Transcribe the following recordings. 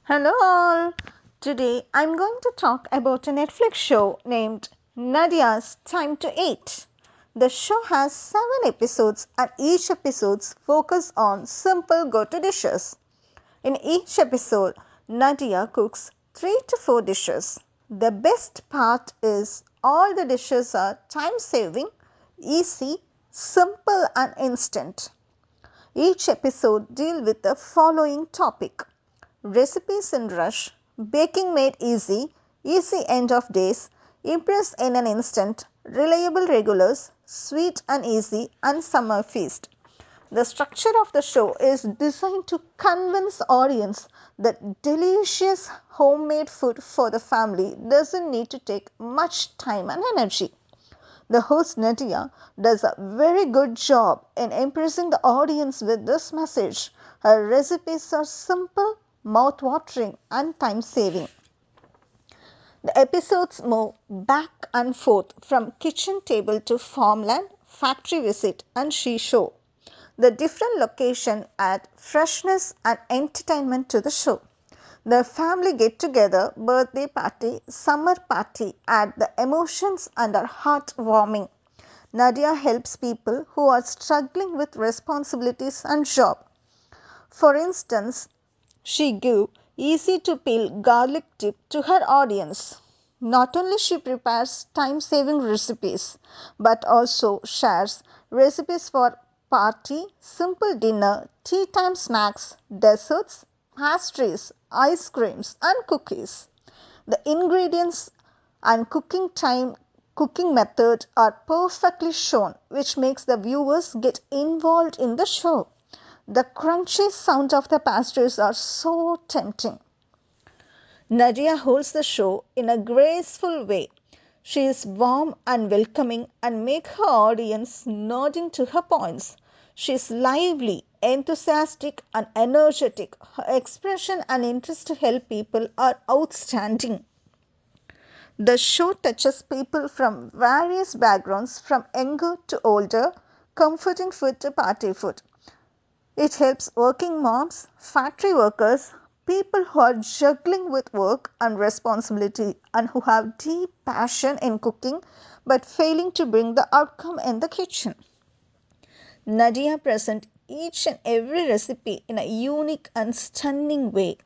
Hello all! Today I'm going to talk about a Netflix show named Nadia's Time to Eat. The show has 7 episodes and each episode focuses on simple go-to dishes. In each episode, Nadia cooks 3 to 4 dishes. The best part is all the dishes are time-saving, easy, simple and instant. Each episode deals with the following topic: recipes in rush, baking made easy, easy end of days, impress in an instant, reliable regulars, sweet and easy, and summer feast. The structure of the show is designed to convince audience that delicious homemade food for the family doesn't need to take much time and energy. The host Nadia does a very good job in impressing the audience with this message. Her recipes are simple, mouth-watering and time-saving. The episodes move back and forth from kitchen table to farmland, factory visit and she show. The different locations add freshness and entertainment to the show. The family get-together, birthday party, summer party add the emotions and are heartwarming. Nadia helps people who are struggling with responsibilities and job. For instance, she gives easy to peel garlic tip to her audience. Not only she prepares time-saving recipes, but also shares recipes for party, simple dinner, tea time snacks, desserts, pastries, ice creams and cookies. The ingredients and cooking method are perfectly shown, which makes the viewers get involved in the show. The crunchy sound of the pastries are so tempting. Nadia holds the show in a graceful way. She is warm and welcoming and makes her audience nodding to her points. She is lively, enthusiastic and energetic. Her expression and interest to help people are outstanding. The show touches people from various backgrounds, from younger to older, comforting food to party food. It helps working moms, factory workers, people who are juggling with work and responsibility and who have deep passion in cooking but failing to bring the outcome in the kitchen. Nadia presents each and every recipe in a unique and stunning way.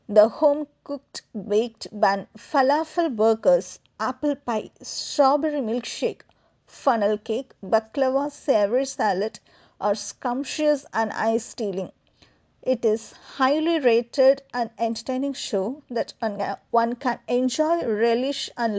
The home-cooked baked bun, falafel burgers, apple pie, strawberry milkshake, funnel cake, baklava, savory salad are scrumptious and eye-stealing. It is highly rated and entertaining show that one can enjoy, relish and